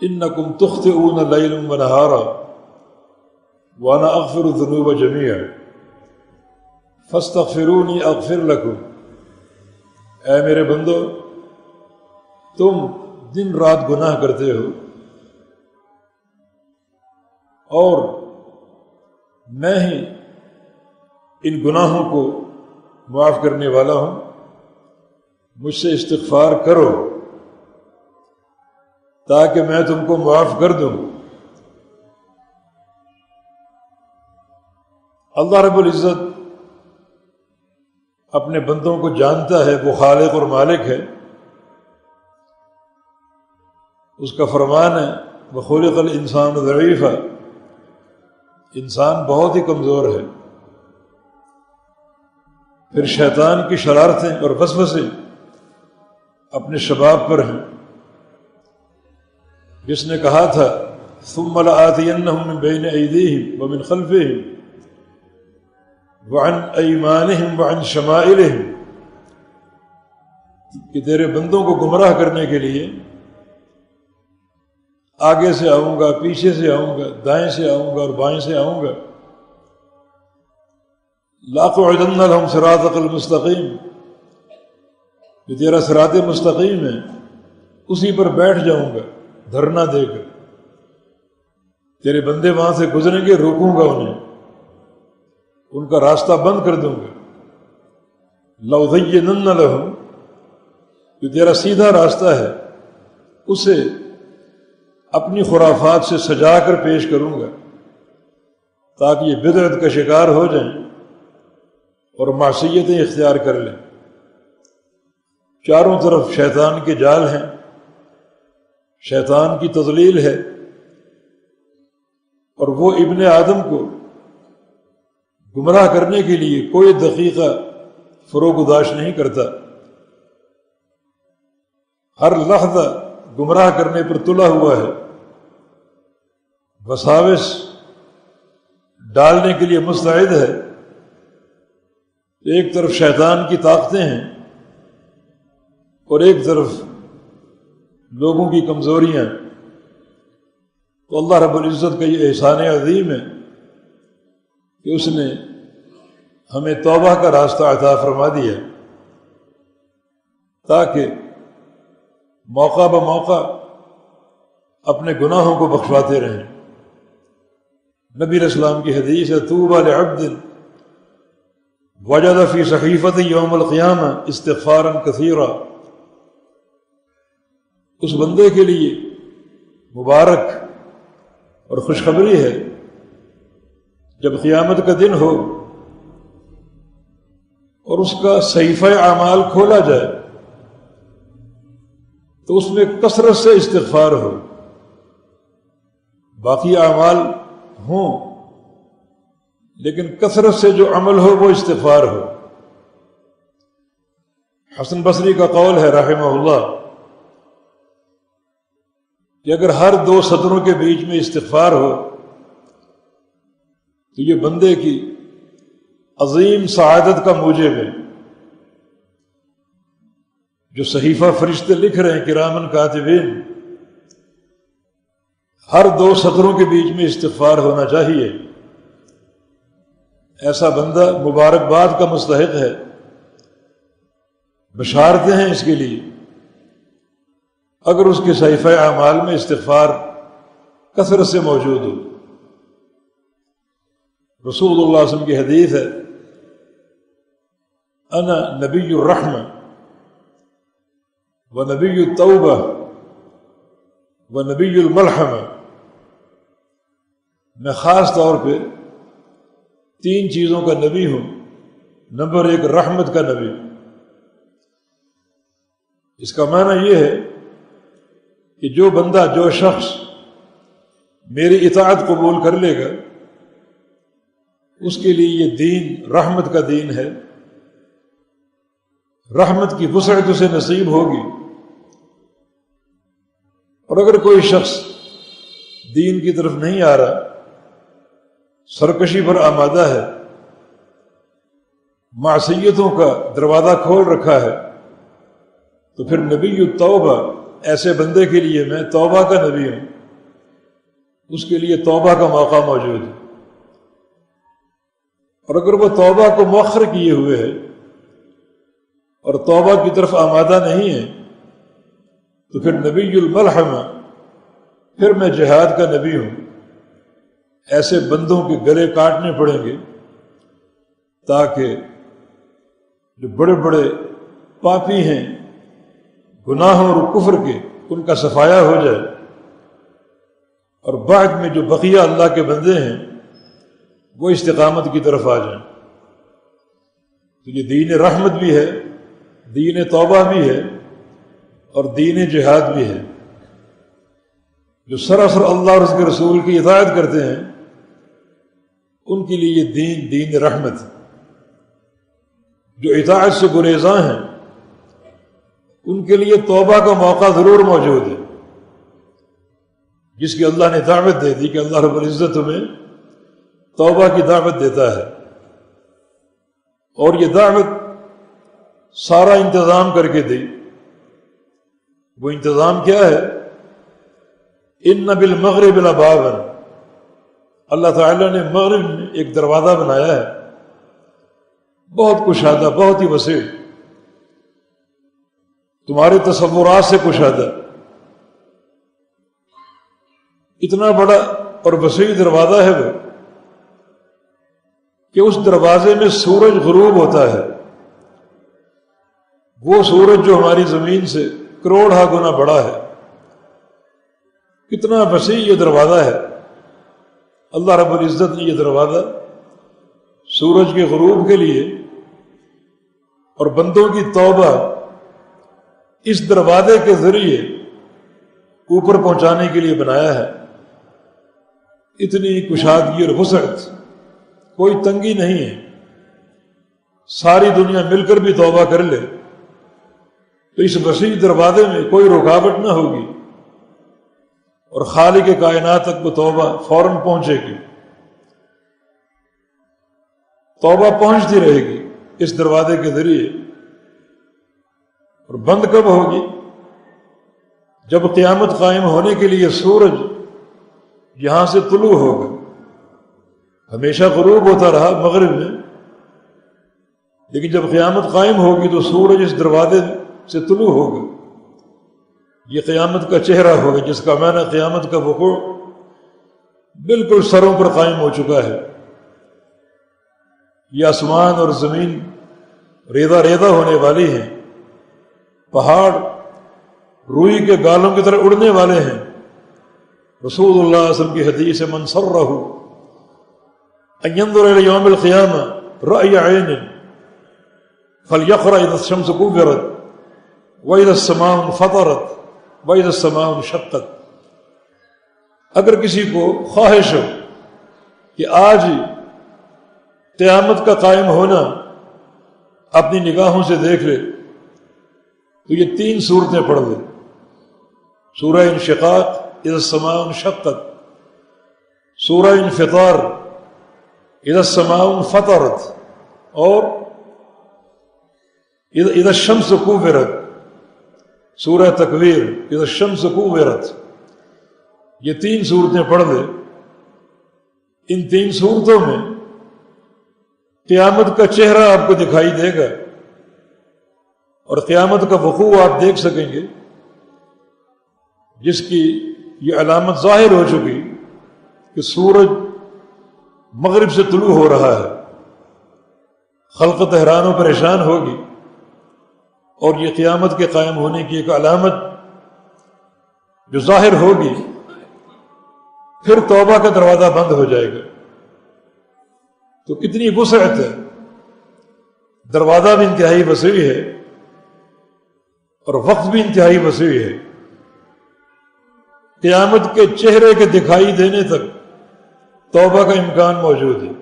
S1: انکم تخطئون لیلا ونہارا وانا اغفر الذنوب جميعا فاستغفرونی اغفر لکم، اے میرے بندو تم دن رات گناہ کرتے ہو اور میں ہی ان گناہوں کو معاف کرنے والا ہوں، مجھ سے استغفار کرو تاکہ میں تم کو معاف کر دوں۔ اللہ رب العزت اپنے بندوں کو جانتا ہے، وہ خالق اور مالک ہے، اس کا فرمان ہے وَخُلِقَ الْإِنسَانُ ضَعِيفًا، انسان بہت ہی کمزور ہے۔ پھر شیطان کی شرارتیں اور وسوسے اپنے شباب پر ہیں، جس نے کہا تھا ثُمَّ لَآتِيَنَّهُم مِّن بَيْنِ أَيْدِيهِمْ وَمِنْ خَلْفِهِمْ وعن ایمانہم وعن شمائلہم، کہ تیرے بندوں کو گمراہ کرنے کے لیے آگے سے آؤں گا، پیچھے سے آؤں گا، دائیں سے آؤں گا اور بائیں سے آؤں گا۔ لَأَقْعُدَنَّ لَهُمْ صِرَاطَكَ الْمُسْتَقِيمَ، جو تیرا صراط مستقیم ہے اسی پر بیٹھ جاؤں گا دھرنا دے کر، تیرے بندے وہاں سے گزریں گے، روکوں گا انہیں، ان کا راستہ بند کر دوں گا۔ لَأُزَيِّنَنَّ لَهُمْ، جو تیرا سیدھا راستہ ہے اسے اپنی خرافات سے سجا کر پیش کروں گا تاکہ یہ بدعت کا شکار ہو جائیں اور معصیتیں اختیار کر لیں۔ چاروں طرف شیطان کے جال ہیں، شیطان کی تضلیل ہے، اور وہ ابن آدم کو گمراہ کرنے کے لیے کوئی دقیقہ فروگداش نہیں کرتا، ہر لحظہ گمراہ کرنے پر تلا ہوا ہے، وساوس ڈالنے کے لیے مستعد ہے۔ ایک طرف شیطان کی طاقتیں ہیں اور ایک طرف لوگوں کی کمزوریاں، تو اللہ رب العزت کا یہ احسان عظیم ہے کہ اس نے ہمیں توبہ کا راستہ عطا فرما دیا تاکہ موقع بموقع اپنے گناہوں کو بخشواتے رہیں۔ نبی علیہ السلام کی حدیث ہے طوبیٰ لعبد وجد فی صحیفۃ یوم القیامہ استغفارا کثیرا، اس بندے کے لیے مبارک اور خوشخبری ہے جب قیامت کا دن ہو اور اس کا صحیفہ اعمال کھولا جائے تو اس میں کثرت سے استغفار ہو، باقی اعمال ہوں لیکن کثرت سے جو عمل ہو وہ استغفار ہو۔ حسن بصری کا قول ہے رحمہ اللہ کہ اگر ہر 2 سطروں کے بیچ میں استغفار ہو تو یہ بندے کی عظیم سعادت کا موجب ہے۔ جو صحیفہ فرشتے لکھ رہے ہیں کرامن کاتبین، ہر 2 سطروں کے بیچ میں استغفار ہونا چاہیے۔ ایسا بندہ مبارکباد کا مستحق ہے، بشارتیں ہیں اس کے لیے اگر اس کے صحیفہ اعمال میں استغفار کثرت سے موجود ہو۔ رسول اللہ صلی اللہ علیہ وسلم کی حدیث ہے، انا نبی الرحمہ و نبی التوبہ و نبی الملحمہ، میں خاص طور پہ 3 چیزوں کا نبی ہوں۔ نمبر 1 رحمت کا نبی۔ اس کا معنی یہ ہے کہ جو بندہ، جو شخص میری اطاعت قبول کر لے گا، اس کے لیے یہ دین رحمت کا دین ہے، رحمت کی وسعت اسے نصیب ہوگی۔ اور اگر کوئی شخص دین کی طرف نہیں آ رہا، سرکشی پر آمادہ ہے، معصیتوں کا دروازہ کھول رکھا ہے، تو پھر نبی التوبہ، ایسے بندے کے لیے میں توبہ کا نبی ہوں، اس کے لیے توبہ کا موقع موجود ہے۔ اور اگر وہ توبہ کو مؤخر کیے ہوئے ہے اور توبہ کی طرف آمادہ نہیں ہے، تو پھر نبی الملحمہ، پھر میں جہاد کا نبی ہوں۔ ایسے بندوں کے گلے کاٹنے پڑیں گے تاکہ جو بڑے بڑے پاپی ہیں گناہوں اور کفر کے، ان کا صفایا ہو جائے، اور بعد میں جو بقیہ اللہ کے بندے ہیں وہ استقامت کی طرف آ جائیں۔ تو یہ دین رحمت بھی ہے، دین توبہ بھی ہے، اور دین جہاد بھی ہے۔ جو سراسر اللہ اور اس کے رسول کی اطاعت کرتے ہیں، ان کے لیے یہ دین رحمت ہے۔ جو اطاعت سے گریزاں ہیں، ان کے لیے توبہ کا موقع ضرور موجود ہے، جس کی اللہ نے دعوت دے دی کہ اللہ رب العزت تمہیں توبہ کی دعوت دیتا ہے، اور یہ دعوت سارا انتظام کر کے دی۔ وہ انتظام کیا ہے؟ ان بالمغرب لبابا، اللہ تعالیٰ نے مغرب میں ایک دروازہ بنایا ہے، بہت کشادہ، بہت ہی وسیع، تمہارے تصورات سے کشادہ، اتنا بڑا اور وسیع دروازہ ہے وہ کہ اس دروازے میں سورج غروب ہوتا ہے۔ وہ سورج جو ہماری زمین سے کروڑہ گنا بڑا ہے، کتنا وسیع یہ دروازہ ہے۔ اللہ رب العزت نے یہ دروازہ سورج کے غروب کے لیے اور بندوں کی توبہ اس دروازے کے ذریعے اوپر پہنچانے کے لیے بنایا ہے۔ اتنی کشادگی اور وسعت، کوئی تنگی نہیں ہے۔ ساری دنیا مل کر بھی توبہ کر لے تو اس وسیع دروازے میں کوئی رکاوٹ نہ ہوگی، اور خالق کائنات تک وہ توبہ فوراً پہنچے گی۔ توبہ پہنچتی رہے گی اس دروازے کے ذریعے۔ اور بند کب ہوگی؟ جب قیامت قائم ہونے کے لیے سورج یہاں سے طلوع ہوگا۔ ہمیشہ غروب ہوتا رہا مغرب میں، لیکن جب قیامت قائم ہوگی تو سورج اس دروازے سے طلوع ہوگا۔ یہ قیامت کا چہرہ ہوگا، جس کا معنی قیامت کا وقوع بالکل سروں پر قائم ہو چکا ہے۔ یہ آسمان اور زمین ریزہ ریزہ ہونے والی ہیں، پہاڑ روئی کے گالوں کی طرح اڑنے والے ہیں۔ رسول اللہ صلی اللہ علیہ وسلم کی حدیث ہے، من سرہ ان ينظر الى یوم القیامہ رأی عین فلیقرأ اذا الشمس کورت واذا السماء انفطرت واذا السماء انشقت۔ اگر کسی کو خواہش ہو کہ آج قیامت کا قائم ہونا اپنی نگاہوں سے دیکھ لے، تو یہ 3 صورتیں پڑھ لے۔ سورہ انشقاق، اذا السماء انشقت، سورہ انفطار، اذا السماء انفطرت، اور اذا الشمس کورت، سورہ تکویر، اذا الشمس کورت۔ یہ 3 صورتیں پڑھ لے۔ ان 3 صورتوں میں قیامت کا چہرہ آپ کو دکھائی دے گا، اور قیامت کا وقوع آپ دیکھ سکیں گے، جس کی یہ علامت ظاہر ہو چکی کہ سورج مغرب سے طلوع ہو رہا ہے، خلقت حیران و پریشان ہوگی، اور یہ قیامت کے قائم ہونے کی ایک علامت جو ظاہر ہوگی، پھر توبہ کا دروازہ بند ہو جائے گا۔ تو کتنی وسعت ہے، دروازہ بھی انتہائی وسیع ہے اور وقت بھی انتہائی وسیع ہے۔ قیامت کے چہرے کے دکھائی دینے تک توبہ کا امکان موجود ہے۔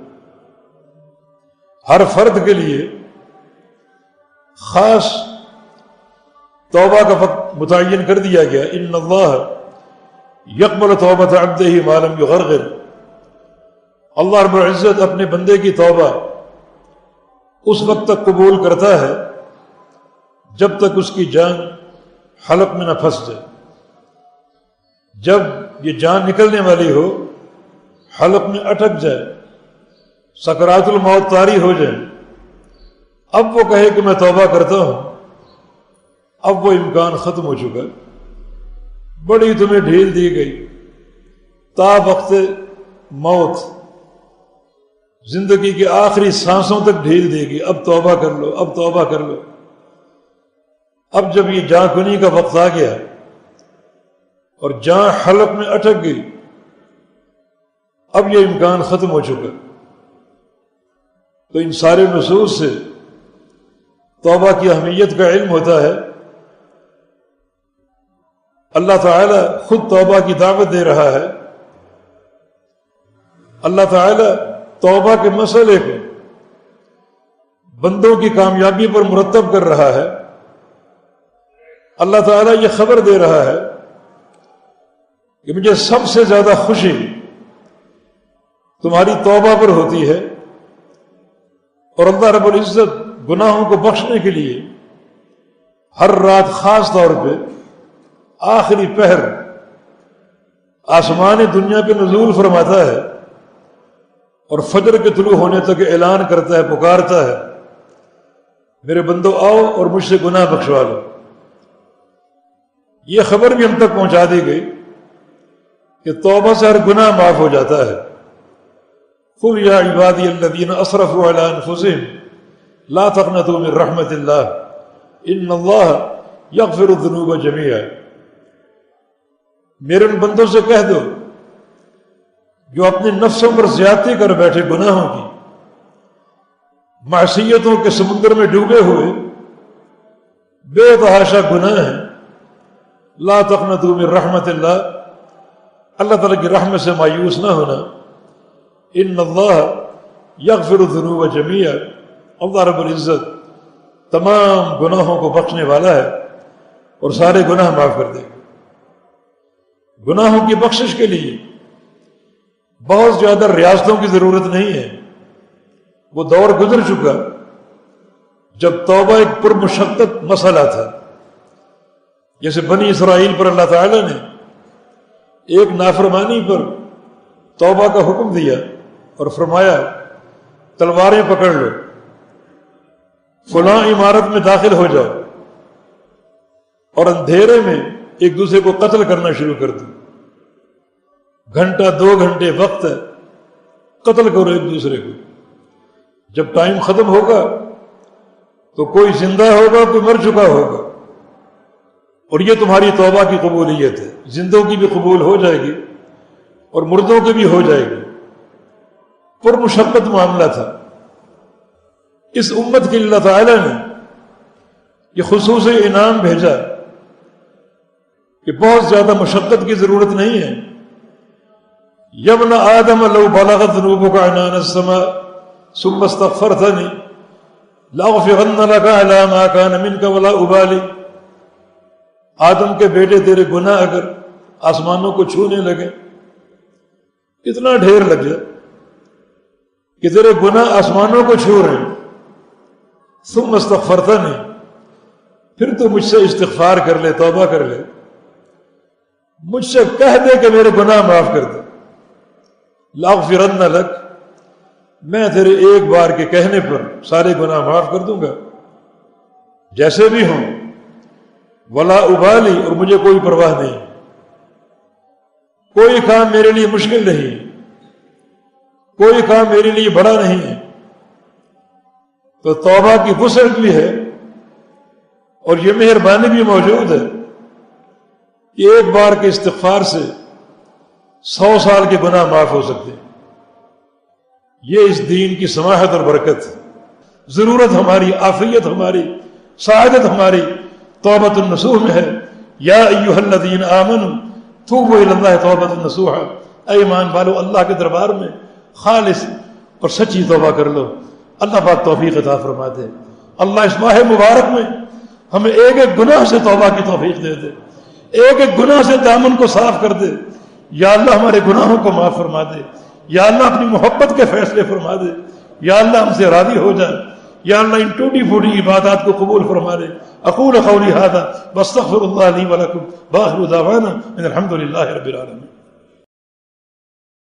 S1: ہر فرد کے لیے خاص توبہ کا وقت متعین کر دیا گیا۔ ان اللہ یقبل توبۃ عبدہ ما لم یغرغر، اللہ رب العزت اپنے بندے کی توبہ اس وقت تک قبول کرتا ہے جب تک اس کی جان حلق میں نہ پھنس جائے۔ جب یہ جان نکلنے والی ہو، حلق میں اٹک جائے، سکرات الموت طاری ہو جائے، اب وہ کہے کہ میں توبہ کرتا ہوں، اب وہ امکان ختم ہو چکا، بڑی تمہیں ڈھیل دی گئی، تا وقت موت زندگی کی آخری سانسوں تک ڈھیل دے گی، اب توبہ کر لو، اب توبہ کر لو۔ اب جب یہ جاں کنی کا وقت آ گیا اور جاں حلق میں اٹک گئی، اب یہ امکان ختم ہو چکا۔ تو ان سارے نصوص سے توبہ کی اہمیت کا علم ہوتا ہے۔ اللہ تعالی خود توبہ کی دعوت دے رہا ہے، اللہ تعالی توبہ کے مسئلے کو بندوں کی کامیابی پر مرتب کر رہا ہے۔ اللہ تعالیٰ یہ خبر دے رہا ہے کہ مجھے سب سے زیادہ خوشی تمہاری توبہ پر ہوتی ہے، اور اللہ رب العزت گناہوں کو بخشنے کے لیے ہر رات خاص طور پہ آخری پہر آسمان دنیا پہ نزول فرماتا ہے اور فجر کے طلوع ہونے تک اعلان کرتا ہے، پکارتا ہے، میرے بندو آؤ اور مجھ سے گناہ بخشوا لو۔ یہ خبر بھی ہم تک پہنچا دی گئی کہ توبہ سے ہر گناہ معاف ہو جاتا ہے۔ قل یا عبادی الذین اسرفوا علی انفسہم لا تقنطوا من رحمت اللہ ان اللہ یغفر الذنوب جمیعا، میرے ان بندوں سے کہہ دو جو اپنے نفسوں پر زیادتی کر بیٹھے، گناہوں کی معصیتوں کے سمندر میں ڈوبے ہوئے بے تحاشا گناہ ہیں، لا تقنطوا من رحمت اللہ تعالیٰ کی رحمت سے مایوس نہ ہونا، ان اللہ یغفر الذنوب جمیعا، اللہ رب العزت تمام گناہوں کو بخشنے والا ہے اور سارے گناہ معاف کر دے گا۔ گناہوں کی بخشش کے لیے بہت زیادہ ریاستوں کی ضرورت نہیں ہے، وہ دور گزر چکا جب توبہ ایک پرمشقت مسئلہ تھا۔ جیسے بنی اسرائیل پر اللہ تعالیٰ نے ایک نافرمانی پر توبہ کا حکم دیا اور فرمایا تلواریں پکڑ لو، فلاں عمارت میں داخل ہو جاؤ اور اندھیرے میں ایک دوسرے کو قتل کرنا شروع کر دو، گھنٹہ 2 گھنٹے وقت ہے، قتل کرو ایک دوسرے کو، جب ٹائم ختم ہوگا تو کوئی زندہ ہوگا کوئی مر چکا ہوگا، اور یہ تمہاری توبہ کی قبولیت ہے، زندوں کی بھی قبول ہو جائے گی اور مردوں کی بھی ہو جائے گی۔ پرمشقت معاملہ تھا، اس امت کے اللہ تعالیٰ نے یہ خصوصی انعام بھیجا کہ بہت زیادہ مشقت کی ضرورت نہیں ہے۔ یا ابن آدم لو بلغت ذنوبک عنان السماء ثم استغفرتنی لاغفرن لک علی ما کان منک ولا ابالی، آدم کے بیٹے تیرے گناہ اگر آسمانوں کو چھونے لگے، اتنا ڈھیر لگ جائے کہ تیرے گناہ آسمانوں کو چھو رہے ہیں، ثم استغفرتنی، پھر تو مجھ سے استغفار کر لے، توبہ کر لے، مجھ سے کہہ دے کہ میرے گناہ معاف کر دے، لاغفرن لک، میں تیرے ایک بار کے کہنے پر سارے گناہ معاف کر دوں گا جیسے بھی ہوں، ولا ابالی، اور مجھے کوئی پرواہ نہیں، کوئی کام میرے لیے مشکل نہیں، کوئی کام میرے لیے بڑا نہیں ہے. تو توبہ کی وسعت بھی ہے اور یہ مہربانی بھی موجود ہے کہ ایک بار کے استغفار سے 100 سال کے گناہ معاف ہو سکتے ہیں. یہ اس دین کی سماحت اور برکت ہے. ضرورت ہماری، عافیت ہماری، سعادت ہماری توبۃ النصوح میں ہے. یا ایھا الذین آمنوا توبوا الی اللہ توبۃ النصوح. اے ایمان والو، اللہ کے دربار میں خالص اور سچی توبہ کر لو. اللہ پاک توفیق عطا فرما دے. اللہ اس ماہ مبارک میں ہمیں ایک ایک گناہ سے توبہ کی توفیق دے دے، ایک ایک گناہ سے دامن کو صاف کر دے. یا اللہ ہمارے گناہوں کو معاف فرما دے. یا اللہ اپنی محبت کے فیصلے فرما دے. یا اللہ ہم سے راضی ہو جائے. یا اللہ ان ٹوٹی پھوٹی عبادات کو قبول فرما دے. اقول قولی ھذا واستغفر اللہ لی ولکم وآخر دعوانا ان الحمد للہ رب العالمین.